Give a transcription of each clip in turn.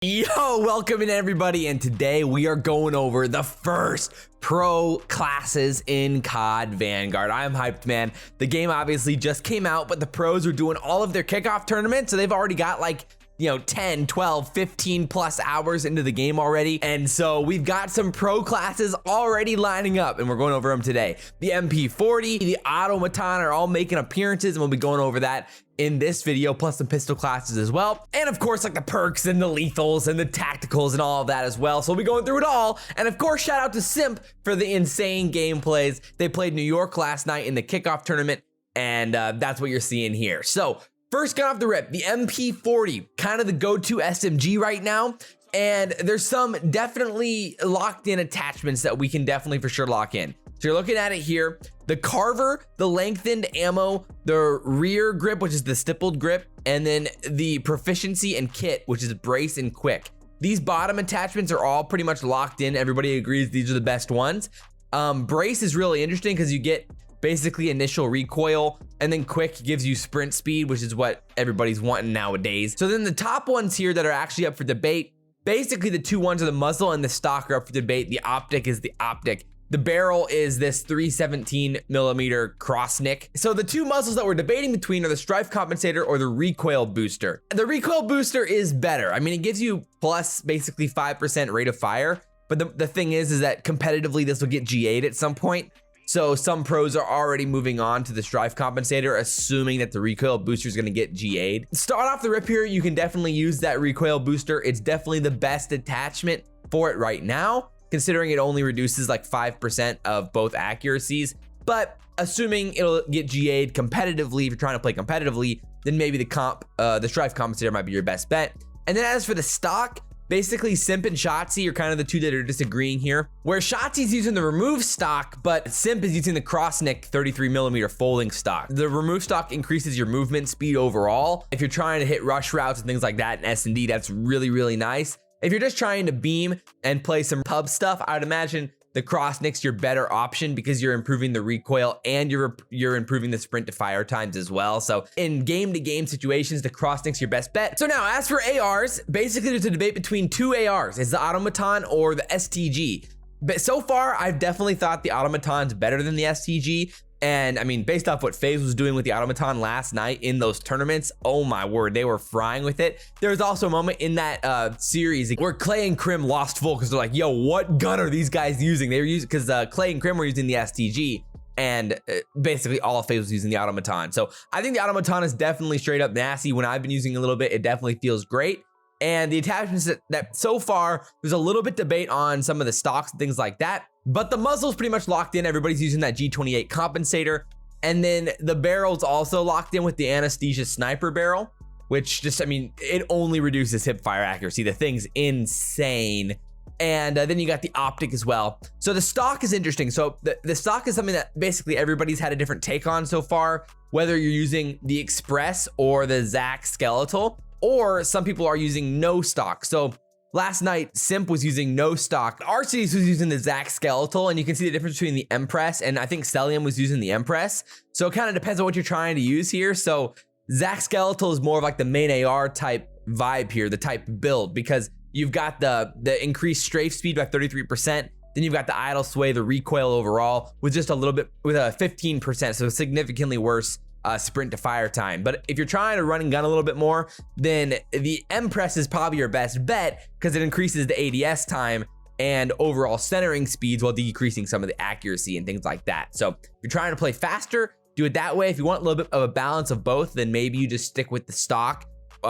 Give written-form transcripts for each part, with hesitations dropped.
Yo, welcome in everybody, and today we are going over the first pro classes in CoD Vanguard. I'm hyped, man. The game obviously just came out, but the pros are doing all of their kickoff tournaments, so they've already got like 10, 12, 15 plus hours into the game already. And so we've got some pro classes already lining up, and we're going over them today. The MP40, the Automaton are all making appearances, and we'll be going over that in this video, plus some pistol classes as well. And of course, like the perks and the lethals and the tacticals and all of that as well. So we'll be going through it all. And of course, shout out to Simp for the insane gameplays. They played New York last night in the kickoff tournament, and that's what you're seeing here. So first gun off the rip, the MP40, kind of the go-to SMG right now. And there's some definitely locked in attachments that we can definitely for sure lock in. So you're looking at it here, the Carver, the lengthened ammo, the rear grip, which is the stippled grip, and then the proficiency and kit, which is brace and quick. These bottom attachments are all pretty much locked in. Everybody agrees these are the best ones. Brace is really interesting because you get basically initial recoil, and then quick gives you sprint speed, which is what everybody's wanting nowadays. So then the top ones here that are actually up for debate, basically the two ones are the muzzle and the stock are up for debate. The optic is the optic. The barrel is this 317 millimeter cross nick. So the two muzzles that we're debating between are the strife compensator or the recoil booster. The recoil booster is better. I mean, it gives you plus basically 5% rate of fire, but the thing is that competitively this will get GA'd at some point. So some pros are already moving on to the strife compensator, assuming that the recoil booster is going to get GA'd. Start off the rip here, you can definitely use that recoil booster. It's definitely the best attachment for it right now, considering it only reduces like 5% of both accuracies. But assuming it'll get GA'd competitively, if you're trying to play competitively, then maybe the strife compensator might be your best bet. And then as for the stock, basically, Simp and Shotzzy are kind of the two that are disagreeing here, where Shotzzy's using the remove stock, but Simp is using the cross nick 33 millimeter folding stock. The remove stock increases your movement speed overall. If you're trying to hit rush routes and things like that in S&D, that's really, really nice. If you're just trying to beam and play some pub stuff, I would imagine the cross nick's your better option because you're improving the recoil and you're improving the sprint to fire times as well. So in game-to-game situations, the cross nick's your best bet. So now, as for ARs, basically there's a debate between two ARs. It's the Automaton or the STG. But so far, I've definitely thought the Automaton's better than the STG. And I mean, based off what FaZe was doing with the Automaton last night in those tournaments, oh my word, they were frying with it. There was also a moment in that series where Clay and Crim lost full because they're like, yo, what gun are these guys using? They were using, because Clay and Crim were using the STG, and basically all of FaZe was using the Automaton. So I think the Automaton is definitely straight up nasty. When I've been using it a little bit, it definitely feels great. And the attachments that so far, there's a little bit debate on some of the stocks and things like that, but the muzzle's pretty much locked in. Everybody's using that G28 compensator. And then the barrel's also locked in with the Anesthesia sniper barrel, which just, I mean, it only reduces hip fire accuracy. The thing's insane. And then you got the optic as well. So the stock is interesting. So the stock is something that basically everybody's had a different take on so far, whether you're using the Express or the Zac Skeletal, or some people are using no stock. So last night, Simp was using no stock. Arcitys was using the Zac Skeletal, and you can see the difference between the Empress, and I think Celium was using the Empress. So it kind of depends on what you're trying to use here. So Zac Skeletal is more of like the main AR type vibe here, the type build, because you've got the increased strafe speed by 33%. Then you've got the idle sway, the recoil overall, with just a little bit, with a 15%, so significantly worse sprint to fire time. But if you're trying to run and gun a little bit more, then the Empress is probably your best bet because it increases the ADS time and overall centering speeds while decreasing some of the accuracy and things like that. So if you're trying to play faster, do it that way. If you want a little bit of a balance of both, then maybe you just stick with the stock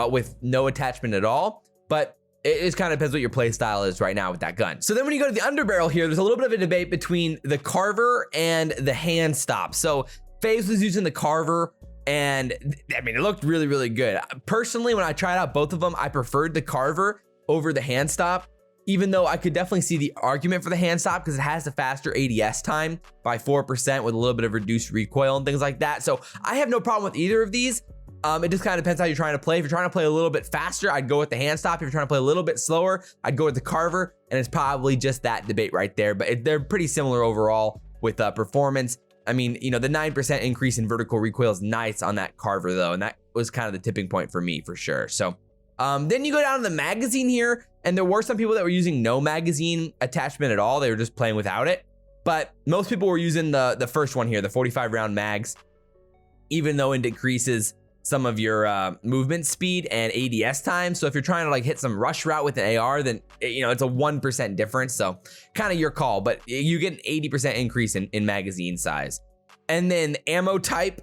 with no attachment at all. But it just kind of depends what your play style is right now with that gun. So then when you go to the underbarrel here, there's a little bit of a debate between the Carver and the hand stop. So FaZe was using the Carver, and I mean, it looked really, really good. Personally, when I tried out both of them, I preferred the Carver over the hand stop, even though I could definitely see the argument for the hand stop because it has the faster ADS time by 4% with a little bit of reduced recoil and things like that. So I have no problem with either of these. It just kind of depends how you're trying to play. If you're trying to play a little bit faster, I'd go with the hand stop. If you're trying to play a little bit slower, I'd go with the Carver, and it's probably just that debate right there. But they're pretty similar overall with performance. I mean, you know, the 9% increase in vertical recoil is nice on that Carver though, and that was kind of the tipping point for me for sure. So Then you go down to the magazine here, and there were some people that were using no magazine attachment at all. They were just playing without it. But most people were using the first one here, the 45 round mags, even though it decreases some of your movement speed and ADS time. So if you're trying to like hit some rush route with an AR, then it's a 1% difference. So kind of your call, but you get an 80% increase in magazine size. And then ammo type,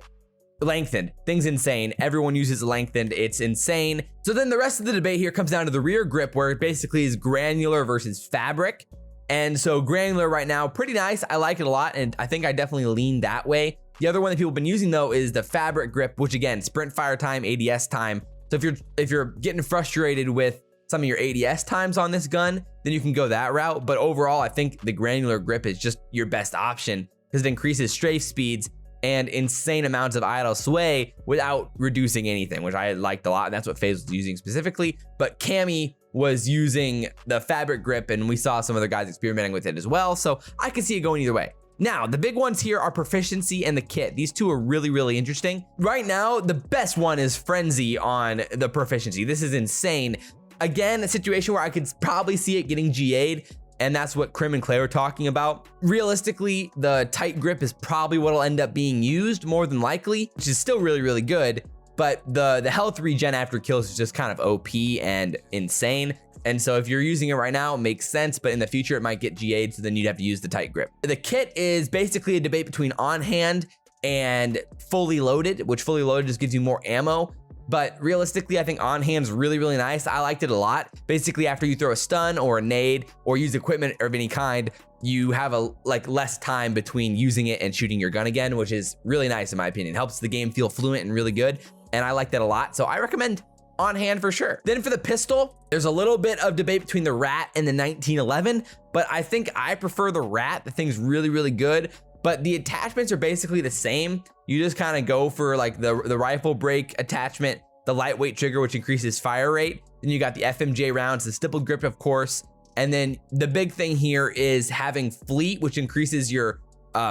lengthened. Thing's insane. Everyone uses lengthened. It's insane. So then the rest of the debate here comes down to the rear grip, where it basically is granular versus fabric. And so granular right now, pretty nice. I like it a lot, and I think I definitely lean that way. The other one that people have been using though is the fabric grip, which again, sprint fire time, ADS time. So if you're getting frustrated with some of your ADS times on this gun, then you can go that route. But overall, I think the granular grip is just your best option because it increases strafe speeds and insane amounts of idle sway without reducing anything, which I liked a lot. And that's what FaZe was using specifically. But Cammy was using the fabric grip, and we saw some other guys experimenting with it as well. So I can see it going either way. Now, the big ones here are proficiency and the kit. These two are really, really interesting. Right now, the best one is Frenzy on the proficiency. This is insane. Again, a situation where I could probably see it getting GA'd, and that's what Crim and Clay were talking about. Realistically, the tight grip is probably what'll end up being used more than likely, which is still really, really good. But the health regen after kills is just kind of OP and insane. And so if you're using it right now, it makes sense, but in the future it might get GA'd, so then you'd have to use the tight grip. The kit is basically a debate between on hand and fully loaded, which fully loaded just gives you more ammo. But realistically, I think on hand's really, really nice. I liked it a lot. Basically, after you throw a stun or a nade or use equipment of any kind, you have less time between using it and shooting your gun again, which is really nice in my opinion. Helps the game feel fluent and really good. And I like that a lot. So I recommend on hand for sure. Then for the pistol, there's a little bit of debate between the Rat and the 1911, but I think I prefer the Rat. The thing's really, really good, but the attachments are basically the same. You just kind of go for like the rifle break attachment, the lightweight trigger, which increases fire rate. Then you got the FMJ rounds, the stippled grip, of course. And then the big thing here is having fleet, which increases your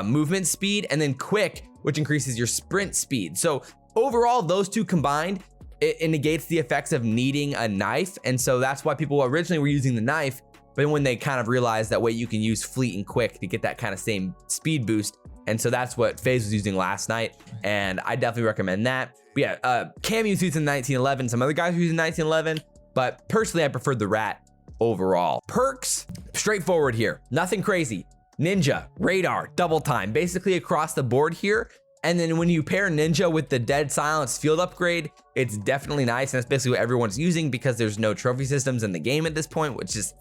movement speed, and then quick, which increases your sprint speed. So overall, those two combined, it negates the effects of needing a knife. And so that's why people originally were using the knife, but when they kind of realized that way you can use fleet and quick to get that kind of same speed boost. And so that's what FaZe was using last night, and I definitely recommend that. But yeah, Cam used using 1911, some other guys were using 1911, but personally I preferred the Rat overall. Perks, straightforward here, nothing crazy. Ninja, radar, double time, basically across the board here. And then when you pair Ninja with the Dead Silence field upgrade, it's definitely nice. And that's basically what everyone's using because there's no trophy systems in the game at this point, which is,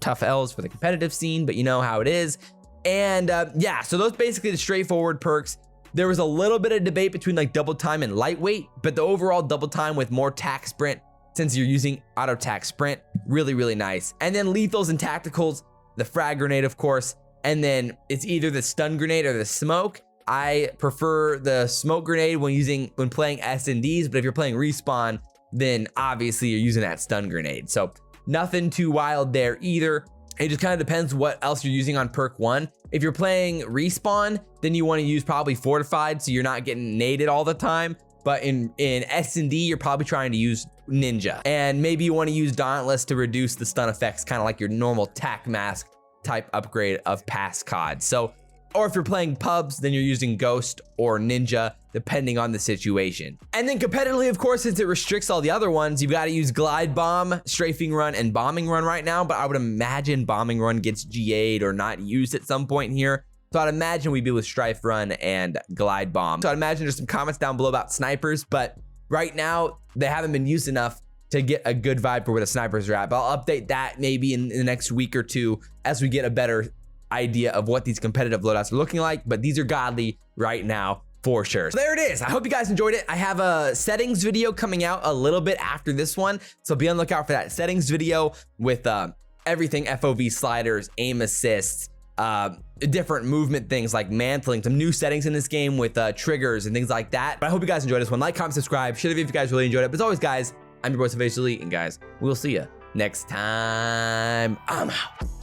tough L's for the competitive scene, but you know how it is. And yeah, so those basically the straightforward perks. There was a little bit of debate between like double time and lightweight, but the overall double time with more tac sprint, since you're using auto tac sprint, really, really nice. And then lethals and tacticals, the frag grenade, of course. And then it's either the stun grenade or the smoke. I prefer the smoke grenade when playing S&Ds, but if you're playing respawn, then obviously you're using that stun grenade. So nothing too wild there either. It just kind of depends what else you're using on perk 1. If you're playing respawn, then you want to use probably fortified so you're not getting naded all the time. But in S&D, you're probably trying to use ninja. And maybe you want to use dauntless to reduce the stun effects, kind of like your normal tac mask type upgrade of past COD. So, or if you're playing pubs, then you're using Ghost or Ninja, depending on the situation. And then competitively, of course, since it restricts all the other ones, you've got to use Glide Bomb, Strafing Run, and Bombing Run right now, but I would imagine Bombing Run gets GA'd or not used at some point here. So I'd imagine we'd be with Strafe Run and Glide Bomb. So I'd imagine there's some comments down below about snipers, but right now, they haven't been used enough to get a good vibe for where the snipers are at. But I'll update that maybe in the next week or two as we get a better idea of what these competitive loadouts are looking like, but these are godly right now for sure. So there it is. I hope you guys enjoyed it. I have a settings video coming out a little bit after this one, so be on the lookout for that settings video with everything FOV sliders, aim assists, different movement things like mantling, some new settings in this game with triggers and things like that. But I hope you guys enjoyed this one. Like, comment, subscribe, share the video if you guys really enjoyed it. But as always, guys, I'm your boy SalvationsElite, and guys, we'll see you next time. I'm out.